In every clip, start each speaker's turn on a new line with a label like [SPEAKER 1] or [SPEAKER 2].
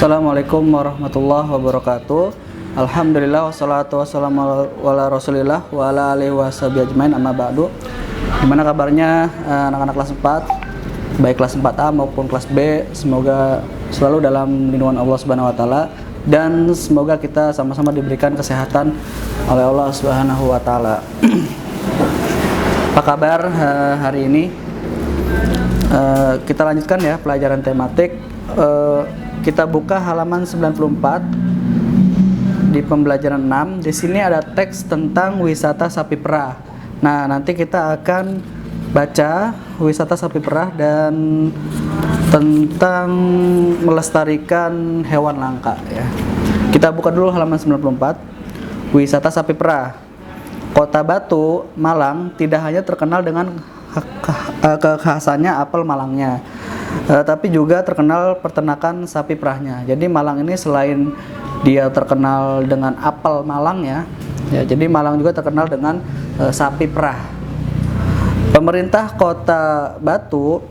[SPEAKER 1] Assalamualaikum warahmatullahi wabarakatuh. Alhamdulillah wassalatu wassalamu ala rasulillah wa ala alihi washabihi ajmain, amma ba'du. Gimana kabarnya anak-anak kelas 4, baik kelas 4A maupun kelas B? Semoga selalu dalam lindungan Allah Subhanahu wa taala dan semoga kita sama-sama diberikan kesehatan oleh Allah Subhanahu wa taala. Apa kabar hari ini? Kita lanjutkan ya pelajaran tematik. Kita buka halaman 94 di pembelajaran 6. Di sini ada teks tentang wisata sapi perah. Nah, nanti kita akan baca wisata sapi perah dan tentang melestarikan hewan langka ya. Kita buka dulu halaman 94. Wisata sapi perah. Kota Batu, Malang tidak hanya terkenal dengan kekhasannya apel Malangnya, tapi juga terkenal peternakan sapi perahnya. Jadi Malang ini selain dia terkenal dengan apel Malangnya, ya, jadi Malang juga terkenal dengan sapi perah. Pemerintah Kota Batu,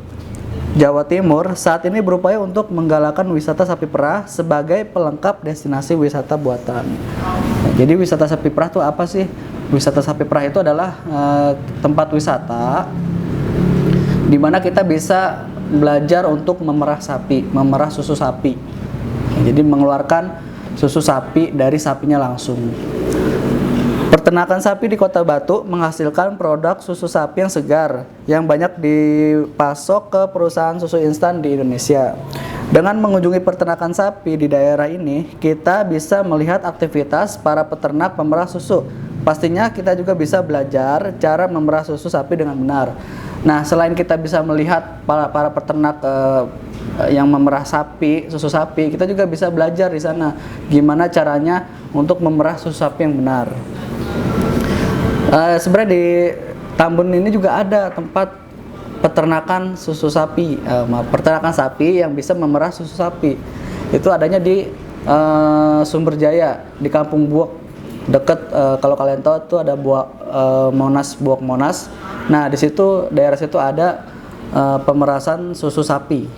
[SPEAKER 1] Jawa Timur saat ini berupaya untuk menggalakkan wisata sapi perah sebagai pelengkap destinasi wisata buatan. Jadi wisata sapi perah itu apa sih? Wisata sapi perah itu adalah tempat wisata di mana kita bisa belajar untuk memerah sapi, memerah susu sapi. Jadi mengeluarkan susu sapi dari sapinya langsung. Peternakan sapi di Kota Batu menghasilkan produk susu sapi yang segar yang banyak dipasok ke perusahaan susu instan di Indonesia. Dengan mengunjungi peternakan sapi di daerah ini, kita bisa melihat aktivitas para peternak pemerah susu. Pastinya kita juga bisa belajar cara memerah susu sapi dengan benar. Nah, selain kita bisa melihat para peternak yang memerah sapi, susu sapi, kita juga bisa belajar di sana gimana caranya untuk memerah susu sapi yang benar. Sebenarnya di Tambun ini juga ada tempat peternakan susu sapi, peternakan sapi yang bisa memerah susu sapi. Itu adanya di Sumberjaya, di Kampung Buok, dekat kalau kalian tahu tuh ada Monas, Buok Monas. Nah, di situ daerah situ ada pemerasan susu sapi.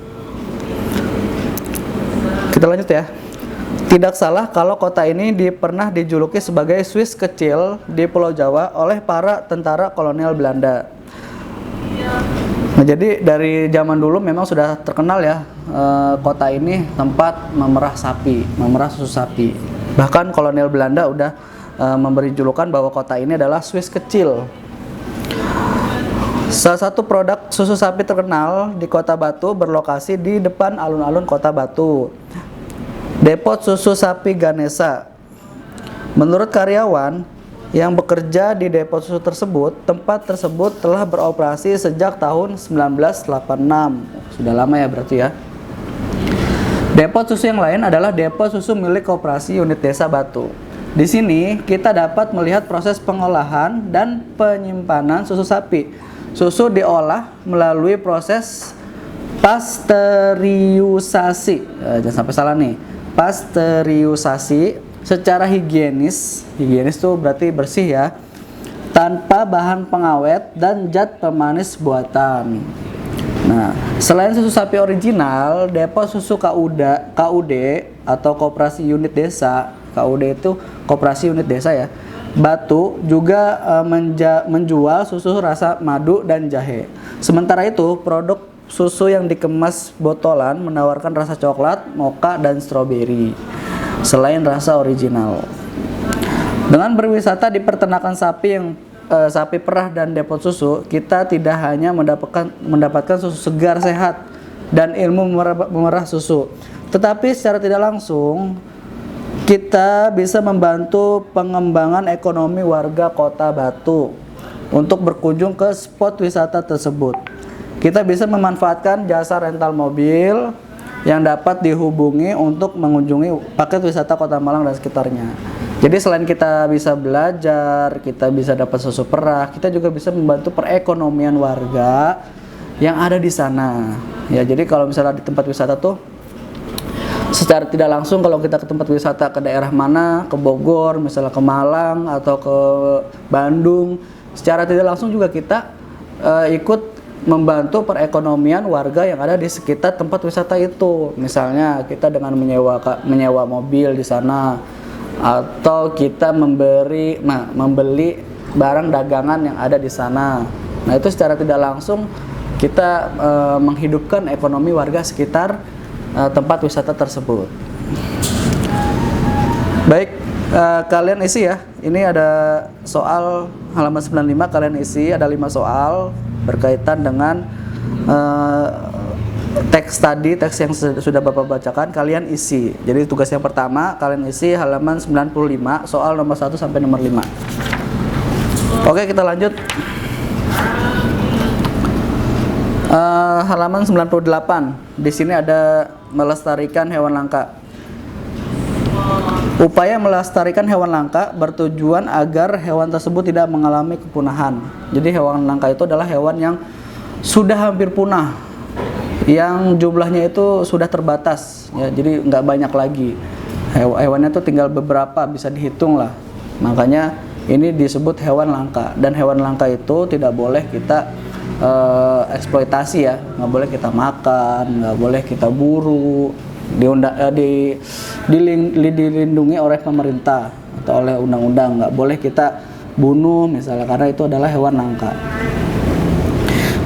[SPEAKER 1] Kita lanjut ya. Tidak salah kalau kota ini pernah dijuluki sebagai Swiss kecil di Pulau Jawa oleh para tentara kolonial Belanda. Nah, jadi dari zaman dulu memang sudah terkenal ya kota ini tempat memerah sapi, memerah susu sapi. Bahkan kolonial Belanda udah memberi julukan bahwa kota ini adalah Swiss kecil. Salah satu produk susu sapi terkenal di Kota Batu berlokasi di depan alun-alun Kota Batu, Depot Susu Sapi Ganesa. Menurut karyawan yang bekerja di depot susu tersebut, tempat tersebut telah beroperasi sejak tahun 1986. Sudah lama ya berarti ya. Depot susu yang lain adalah depot susu milik Koperasi Unit Desa Batu. Di sini kita dapat melihat proses pengolahan dan penyimpanan susu sapi. Susu diolah melalui proses pasteurisasi. Jangan sampai salah nih. Pasteurisasi secara higienis. Higienis itu berarti bersih ya. Tanpa bahan pengawet dan zat pemanis buatan. Nah, selain susu sapi original, Depot Susu KUD atau Koperasi Unit Desa, KUD itu Koperasi Unit Desa ya, Batu juga menjual susu rasa madu dan jahe. Sementara itu, produk susu yang dikemas botolan menawarkan rasa coklat, mocha, dan stroberi selain rasa original. Dengan berwisata di peternakan sapi yang sapi perah dan depot susu, kita tidak hanya mendapatkan susu segar sehat dan ilmu memerah susu, tetapi secara tidak langsung kita bisa membantu pengembangan ekonomi warga Kota Batu untuk berkunjung ke spot wisata tersebut. Kita bisa memanfaatkan jasa rental mobil yang dapat dihubungi untuk mengunjungi paket wisata Kota Malang dan sekitarnya. Jadi selain kita bisa belajar, kita bisa dapat susu perah, kita juga bisa membantu perekonomian warga yang ada di sana. Ya, jadi kalau misalnya di tempat wisata tuh secara tidak langsung kalau kita ke tempat wisata ke daerah mana, ke Bogor, misalnya ke Malang atau ke Bandung, secara tidak langsung juga kita ikut membantu perekonomian warga yang ada di sekitar tempat wisata itu. Misalnya kita dengan menyewa mobil di sana, atau kita membeli barang dagangan yang ada di sana. Nah, itu secara tidak langsung kita menghidupkan ekonomi warga sekitar tempat wisata tersebut. Baik, kalian isi ya. Ini ada soal halaman 95, kalian isi, ada 5 soal berkaitan dengan teks tadi, teks yang sudah Bapak bacakan, kalian isi. Jadi tugas yang pertama, kalian isi halaman 95, soal nomor 1 sampai nomor 5. Oke, kita lanjut. Halaman 98. Di sini ada melestarikan hewan langka. Upaya melestarikan hewan langka bertujuan agar hewan tersebut tidak mengalami kepunahan. Jadi hewan langka itu adalah hewan yang sudah hampir punah, yang jumlahnya itu sudah terbatas ya, jadi nggak banyak lagi. Hewannya itu tinggal beberapa, bisa dihitung lah. Makanya ini disebut hewan langka. Dan hewan langka itu tidak boleh kita eksploitasi ya, nggak boleh kita makan, nggak boleh kita buru, dilindungi oleh pemerintah atau oleh undang-undang. Nggak boleh kita bunuh misalnya, karena itu adalah hewan langka.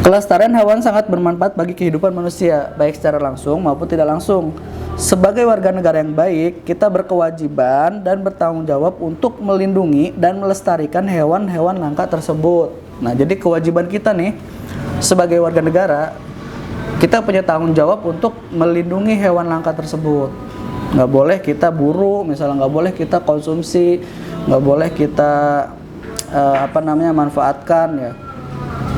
[SPEAKER 1] Kelestarian hewan sangat bermanfaat bagi kehidupan manusia, baik secara langsung maupun tidak langsung. Sebagai warga negara yang baik, kita berkewajiban dan bertanggung jawab untuk melindungi dan melestarikan hewan-hewan langka tersebut. Nah, jadi kewajiban kita nih sebagai warga negara, kita punya tanggung jawab untuk melindungi hewan langka tersebut. Nggak boleh kita buru, misalnya nggak boleh kita konsumsi, nggak boleh kita manfaatkan ya,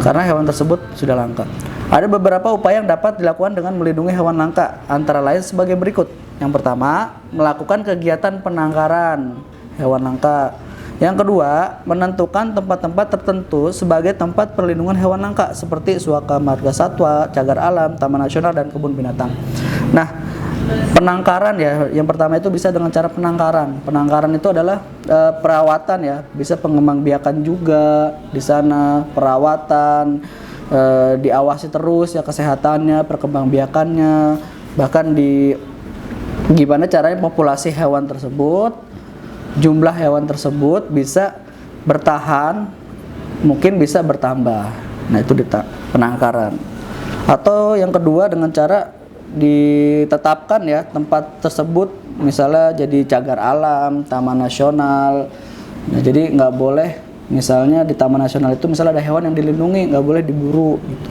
[SPEAKER 1] karena hewan tersebut sudah langka. Ada beberapa upaya yang dapat dilakukan dengan melindungi hewan langka, antara lain sebagai berikut. Yang pertama, melakukan kegiatan penangkaran hewan langka. Yang kedua, menentukan tempat-tempat tertentu sebagai tempat perlindungan hewan langka seperti Suaka Marga Satwa, Cagar Alam, Taman Nasional, dan kebun binatang. Nah, penangkaran ya, yang pertama itu bisa dengan cara penangkaran. Penangkaran itu adalah perawatan ya, bisa pengembangbiakan juga di sana, perawatan, diawasi terus ya kesehatannya, perkembangbiakannya, bahkan gimana caranya populasi hewan tersebut, jumlah hewan tersebut bisa bertahan, mungkin bisa bertambah. Nah, itu penangkaran. Atau yang kedua dengan cara ditetapkan ya tempat tersebut misalnya jadi cagar alam, taman nasional. Nah, jadi nggak boleh misalnya di taman nasional itu misalnya ada hewan yang dilindungi, nggak boleh diburu gitu.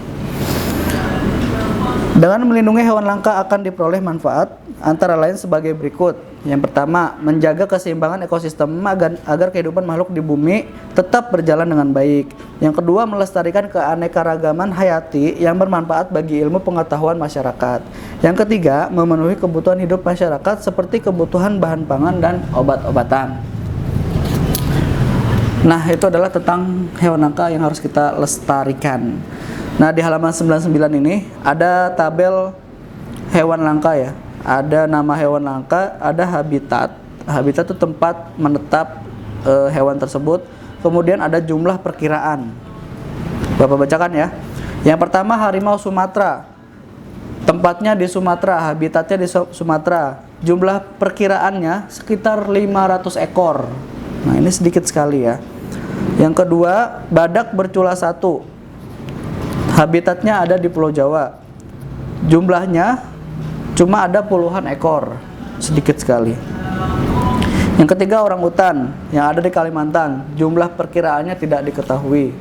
[SPEAKER 1] Dengan melindungi hewan langka akan diperoleh manfaat antara lain sebagai berikut. Yang pertama, menjaga keseimbangan ekosistem agar kehidupan makhluk di bumi tetap berjalan dengan baik. Yang kedua, melestarikan keanekaragaman hayati yang bermanfaat bagi ilmu pengetahuan masyarakat. Yang ketiga, memenuhi kebutuhan hidup masyarakat seperti kebutuhan bahan pangan dan obat-obatan. Nah, itu adalah tentang hewan langka yang harus kita lestarikan. Nah, di halaman 99 ini ada tabel hewan langka ya. Ada nama hewan langka, ada habitat. Habitat itu tempat menetap hewan tersebut. Kemudian ada jumlah perkiraan. Bapak bacakan ya. Yang pertama, harimau Sumatera. Tempatnya di Sumatera, habitatnya di Sumatera. Jumlah perkiraannya sekitar 500 ekor. Nah, ini sedikit sekali ya. Yang kedua, badak bercula 1. Habitatnya ada di Pulau Jawa. Jumlahnya cuma ada puluhan ekor, sedikit sekali. Yang ketiga, orangutan yang ada di Kalimantan. Jumlah perkiraannya tidak diketahui.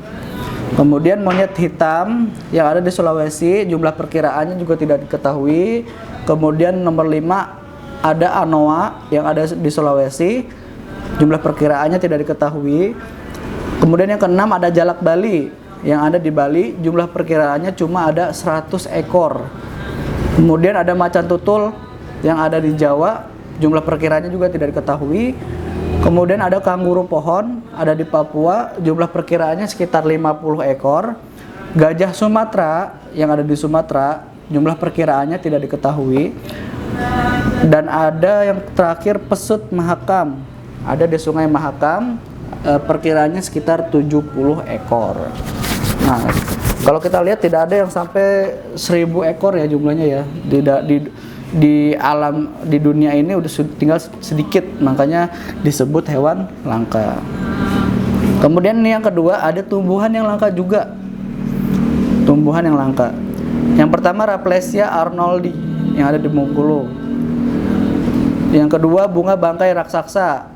[SPEAKER 1] Kemudian monyet hitam yang ada di Sulawesi, jumlah perkiraannya juga tidak diketahui. Kemudian nomor 5 ada anoa yang ada di Sulawesi, jumlah perkiraannya tidak diketahui. Kemudian yang keenam ada jalak Bali yang ada di Bali, jumlah perkiraannya cuma ada 100 ekor. Kemudian ada macan tutul yang ada di Jawa, jumlah perkiraannya juga tidak diketahui. Kemudian ada kanguru pohon ada di Papua, jumlah perkiraannya sekitar 50 ekor. Gajah Sumatera yang ada di Sumatera, jumlah perkiraannya tidak diketahui. Dan ada yang terakhir pesut Mahakam, ada di Sungai Mahakam, perkiraannya sekitar 70 ekor. Nah, Kalau kita lihat tidak ada yang sampai 1000 ekor ya jumlahnya ya. Di alam di dunia ini udah tinggal sedikit, makanya disebut hewan langka. Kemudian yang kedua, ada tumbuhan yang langka juga. Tumbuhan yang langka. Yang pertama Rafflesia arnoldi yang ada di Bengkulu. Yang kedua bunga bangkai raksasa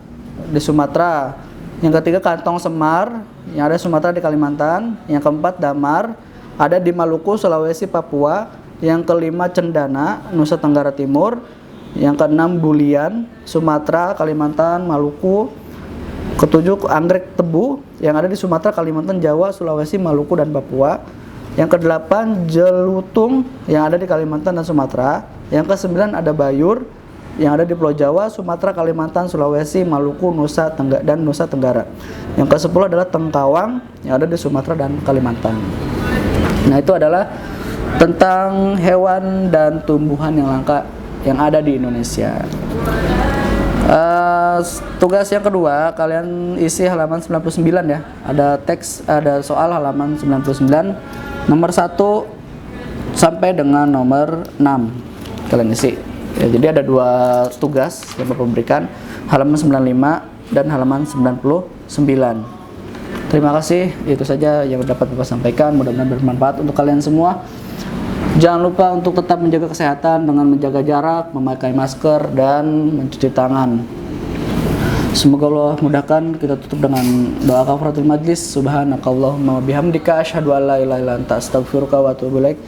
[SPEAKER 1] di Sumatera. Yang ketiga kantong semar yang ada di Sumatera di Kalimantan. Yang keempat damar ada di Maluku, Sulawesi, Papua. Yang kelima cendana Nusa Tenggara Timur. Yang keenam bulian Sumatera, Kalimantan, Maluku. Ketujuh anggrek tebu yang ada di Sumatera, Kalimantan, Jawa, Sulawesi, Maluku, dan Papua. Yang kedelapan jelutung yang ada di Kalimantan dan Sumatera. Yang kesembilan ada bayur yang ada di Pulau Jawa, Sumatera, Kalimantan, Sulawesi, Maluku, dan Nusa Tenggara. Yang ke-10 adalah tengkawang yang ada di Sumatera dan Kalimantan. Nah, itu adalah tentang hewan dan tumbuhan yang langka yang ada di Indonesia. Tugas yang kedua, kalian isi halaman 99 ya. Ada soal halaman 99 nomor 1 sampai dengan nomor 6. Kalian isi. Ya, jadi ada 2 tugas yang Bapak berikan, halaman 95 dan halaman 99. Terima kasih, itu saja yang dapat Bapak sampaikan. Mudah-mudahan bermanfaat untuk kalian semua. Jangan lupa untuk tetap menjaga kesehatan dengan menjaga jarak, memakai masker, dan mencuci tangan. Semoga Allah mudahkan. Kita tutup dengan doa kafaratul majlis. Subhanakallahumma bihamdika asyhadu an la ilaha illa anta astaghfiruka wa atubu ilaik.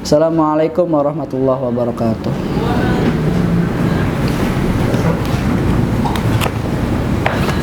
[SPEAKER 1] Assalamualaikum warahmatullahi wabarakatuh.